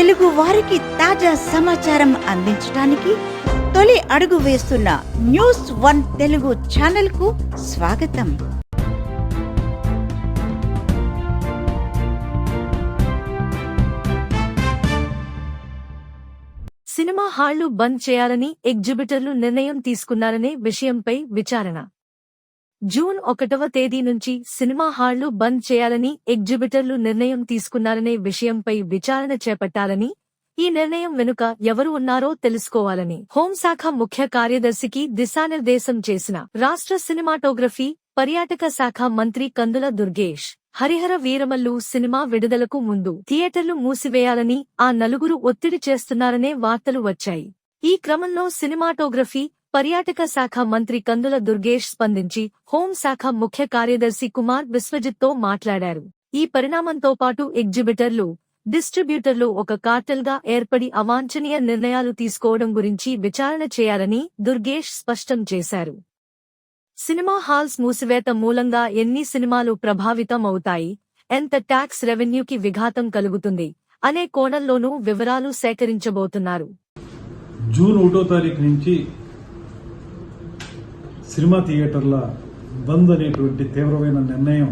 తెలుగు వారికి తాజా సమాచారం అందించడానికి తొలి అడుగు వేస్తున్న న్యూస్1 తెలుగు ఛానల్ కు స్వాగతం. సినిమా హాళ్లు బంద్ చేయాలని ఎగ్జిబిటర్లు నిర్ణయం తీసుకున్నారనే విషయంపై విచారణ. జూన్ 1వ తేదీ నుంచి సినిమా హాళ్లు బంద్ చేయాలని ఎగ్జిబిటర్లు నిర్ణయం తీసుకున్నారనే విషయంపై విచారణ చేపట్టాలని, ఈ నిర్ణయం వెనుక ఎవరు ఉన్నారో తెలుసుకోవాలని హోంశాఖ ముఖ్య కార్యదర్శికి దిశానిర్దేశం చేసిన రాష్ట్ర సినిమాటోగ్రఫీ, పర్యాటక శాఖ మంత్రి కందుల దుర్గేష్ హరిహర వీరమల్లు సినిమా విడుదలకు ముందు థియేటర్లు మూసివేయాలని ఆ నలుగురు ఒత్తిడి చేస్తున్నారనే వార్తలు వచ్చాయి. ఈ క్రమంలో సినిమాటోగ్రఫీ, పర్యాటక శాఖ మంత్రి కందుల దుర్గేష్ స్పందించి హోంశాఖ ముఖ్య కార్యదర్శి కుమార్ విశ్వజిత్తో మాట్లాడారు. ఈ పరిణామంతో పాటు ఎగ్జిబిటర్లు, డిస్ట్రిబ్యూటర్లు ఒక కార్టెల్గా ఏర్పడి అవాంఛనీయ నిర్ణయాలు తీసుకోవడం గురించి విచారణ చేయాలని దుర్గేష్ స్పష్టం చేశారు. సినిమా హాల్స్ మూసివేత మూలంగా ఎన్ని సినిమాలు ప్రభావితం అవుతాయి, ఎంత ట్యాక్స్ రెవెన్యూకి విఘాతం కలుగుతుంది అనే కోణంలోనూ వివరాలు సేకరించబోతున్నారు. జూన్ 1వ తారీఖు నుంచి సినిమా థియేటర్ల బంద్ అనేటువంటి తీవ్రమైన నిర్ణయం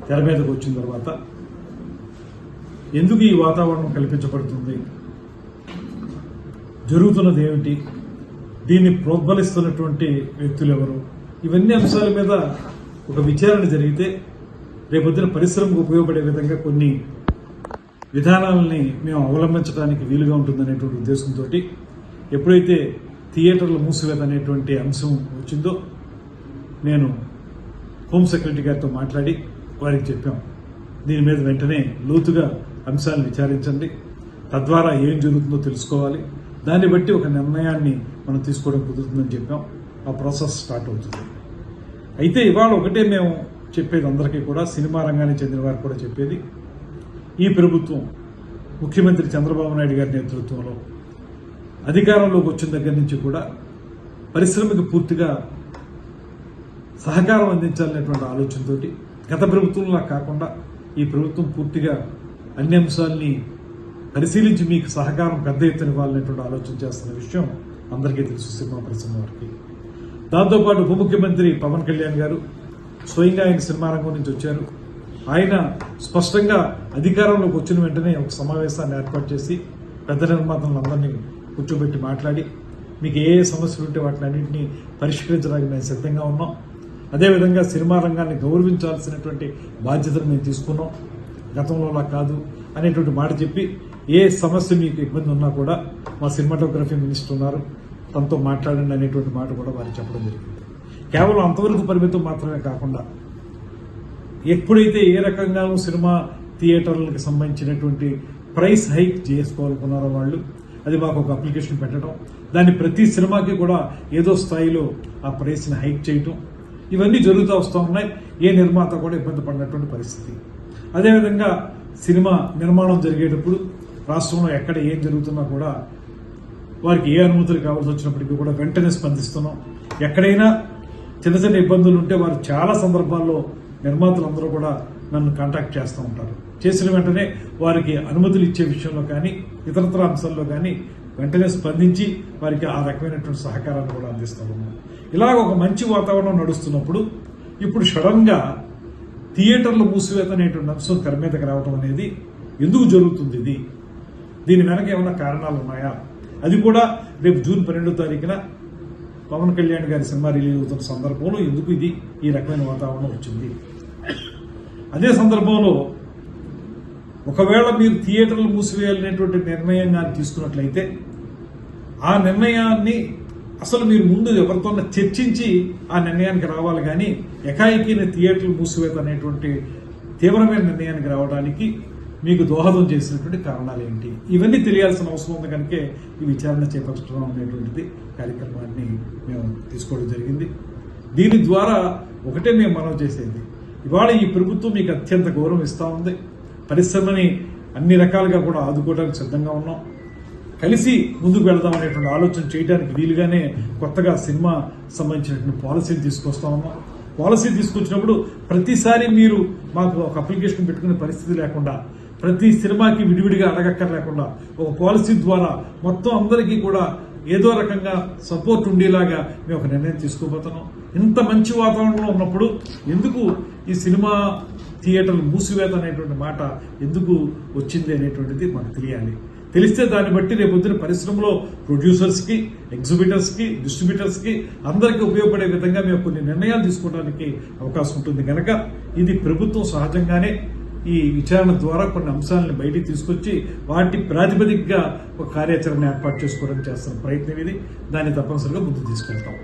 తెర మీదకు వచ్చిన తర్వాత ఎందుకు ఈ వాతావరణం కల్పించబడుతుంది, జరుగుతున్నది ఏమిటి, దీన్ని ప్రోద్బలిస్తున్నటువంటి వ్యక్తులు ఎవరు, ఇవన్నీ అంశాల మీద ఒక విచారణ జరిగితే రేపొద్దున పరిశ్రమకు ఉపయోగపడే విధంగా కొన్ని విధానాలని మేము అవలంబించడానికి వీలుగా ఉంటుందనేటువంటి ఉద్దేశంతో ఎప్పుడైతే థియేటర్ల మూసివేత అనేటువంటి అంశం వచ్చిందో నేను హోమ్ సెక్రటరీ గారితో మాట్లాడి వారికి చెప్పాం, దీని మీద వెంటనే లోతుగా అంశాలను విచారించండి, తద్వారా ఏం జరుగుతుందో తెలుసుకోవాలి, దాన్ని బట్టి ఒక నిర్ణయాన్ని మనం తీసుకోవడం కుదురుతుందని చెప్పాం. ఆ ప్రాసెస్ స్టార్ట్ అవుతుంది. అయితే ఇవాళ ఒకటే మేము చెప్పేది అందరికీ కూడా, సినిమా రంగానికి చెందిన వారికి కూడా చెప్పేది, ఈ ప్రభుత్వం ముఖ్యమంత్రి చంద్రబాబు నాయుడు గారి నేతృత్వంలో అధికారంలోకి వచ్చిన దగ్గర నుంచి కూడా పరిశ్రమకు పూర్తిగా సహకారం అందించాలనేటువంటి ఆలోచనతో గత ప్రభుత్వంలా కాకుండా ఈ ప్రభుత్వం పూర్తిగా అన్ని అంశాలని పరిశీలించి మీకు సహకారం పెద్ద ఎత్తున ఇవ్వాలనేటువంటి ఆలోచన చేస్తున్న విషయం అందరికీ తెలుసు సినిమా పరిశ్రమ వారికి. దాంతోపాటు ఉప ముఖ్యమంత్రి పవన్ కళ్యాణ్ గారు స్వయంగా ఆయన సినిమా రంగం నుంచి వచ్చారు. ఆయన స్పష్టంగా అధికారంలోకి వచ్చిన వెంటనే ఒక సమావేశాన్ని ఏర్పాటు చేసి పెద్ద నిర్మాతలందరినీ కూర్చోబెట్టి మాట్లాడి మీకు ఏ సమస్యలు ఉంటే వాటిని అన్నింటినీ పరిష్కరించడానికి మేము సిద్ధంగా ఉన్నాం, అదేవిధంగా సినిమా రంగాన్ని గౌరవించాల్సినటువంటి బాధ్యతను మేము తీసుకున్నాం, గతంలోలా కాదు అనేటువంటి మాట చెప్పి ఏ సమస్య మీకు ఇబ్బంది ఉన్నా కూడా మా సినిమాటోగ్రఫీ మినిస్టర్ ఉన్నారు, తనతో మాట్లాడండి అనేటువంటి మాట కూడా వారికి చెప్పడం జరిగింది. కేవలం అంతవరకు పరిమితం మాత్రమే కాకుండా ఎప్పుడైతే ఏ రకంగానూ సినిమా థియేటర్లకు సంబంధించినటువంటి ప్రైస్ హైక్ చేసుకోవాలనుకున్నారో వాళ్ళు, అది మాకు ఒక అప్లికేషన్ పెట్టడం, దాన్ని ప్రతి సినిమాకి కూడా ఏదో స్థాయిలో ఆ ప్రైస్ని హైక్ చేయటం, ఇవన్నీ జరుగుతూ వస్తూ ఉన్నాయి. ఏ నిర్మాత కూడా ఇబ్బంది పడినటువంటి పరిస్థితి. అదేవిధంగా సినిమా నిర్మాణం జరిగేటప్పుడు రాష్ట్రంలో ఎక్కడ ఏం జరుగుతున్నా కూడా వారికి ఏ అనుమతులు కావాల్సి వచ్చినప్పటికీ కూడా వెంటనే స్పందిస్తున్నాం. ఎక్కడైనా చిన్న చిన్న ఇబ్బందులు ఉంటే వారు చాలా సందర్భాల్లో నిర్మాతలందరూ కూడా నన్ను కాంటాక్ట్ చేస్తూ ఉంటారు. చేసిన వెంటనే వారికి అనుమతులు ఇచ్చే విషయంలో కానీ ఇతరత్ర అంశాల్లో కానీ వెంటనే స్పందించి వారికి ఆ రకమైనటువంటి సహకారాన్ని కూడా అందిస్తూ ఉన్నాం. ఇలాగ ఒక మంచి వాతావరణం నడుస్తున్నప్పుడు ఇప్పుడు సడన్గా థియేటర్లు మూసివేత అనేటువంటి అంశం తెర మీదకి రావడం అనేది ఎందుకు జరుగుతుంది, దీని వెనక ఏమైనా కారణాలు ఉన్నాయా, అది కూడా రేపు జూన్ 12వ తారీఖున పవన్ కళ్యాణ్ గారి సినిమా రిలీజ్ అవుతున్న సందర్భంలో ఎందుకు ఈ రకమైన వాతావరణం వచ్చింది. అదే సందర్భంలో ఒకవేళ మీరు థియేటర్లు మూసివేయాలనేటువంటి నిర్ణయం కానీ తీసుకున్నట్లయితే ఆ నిర్ణయాన్ని అసలు మీరు ముందు ఎవరితో చర్చించి ఆ నిర్ణయానికి రావాలి, కానీ ఎకాయికీని థియేటర్లు మూసివేత అనేటువంటి తీవ్రమైన నిర్ణయానికి రావడానికి మీకు దోహదం చేసినటువంటి కారణాలు ఏంటి, ఇవన్నీ తెలియాల్సిన అవసరం ఉంది. కనుక ఈ విచారణ చేపట్టడం అనేటువంటిది కార్యక్రమాన్ని మేము తీసుకోవడం జరిగింది. దీని ద్వారా ఒకటే మేము మనం చేసేది, ఇవాళ ఈ ప్రభుత్వం మీకు అత్యంత గౌరవం ఇస్తూ ఉంది, పరిశ్రమని అన్ని రకాలుగా కూడా ఆదుకోవడానికి సిద్ధంగా ఉన్నాం, కలిసి ముందుకు వెళదాం అనేటువంటి ఆలోచన చేయడానికి వీలుగానే కొత్తగా సినిమా సంబంధించినటువంటి పాలసీని తీసుకొస్తా ఉన్నాం. పాలసీ తీసుకొచ్చినప్పుడు ప్రతిసారి మీరు మాకు ఒక అప్లికేషన్ పెట్టుకునే పరిస్థితి లేకుండా ప్రతి సినిమాకి విడివిడిగా అడగక్కర్లేకుండా ఒక పాలసీ ద్వారా మొత్తం అందరికీ కూడా ఏదో రకంగా సపోర్ట్ ఉండేలాగా మేము ఒక నిర్ణయం తీసుకోబోతున్నాం. ఇంత మంచి వాతావరణంలో ఉన్నప్పుడు ఎందుకు ఈ సినిమా థియేటర్లు మూసివేత అనేటువంటి మాట ఎందుకు వచ్చింది అనేటువంటిది మాకు తెలియాలి. తెలిస్తే దాన్ని బట్టి రేపొద్దున పరిశ్రమలో ప్రొడ్యూసర్స్కి, ఎగ్జిబిటర్స్కి, డిస్ట్రిబ్యూటర్స్కి అందరికీ ఉపయోగపడే విధంగా మేము కొన్ని నిర్ణయాలు తీసుకోవడానికి అవకాశం ఉంటుంది. కనుక ఇది ప్రభుత్వం సహజంగానే ఈ విచారణ ద్వారా కొన్ని అంశాలను బయటికి తీసుకొచ్చి వాటి ప్రాతిపదికగా ఒక కార్యాచరణ ఏర్పాటు చేసుకోవడానికి చేస్తున్న ప్రయత్నం ఇది. దాన్ని తప్పనిసరిగా ముందుకు తీసుకెళ్తాం.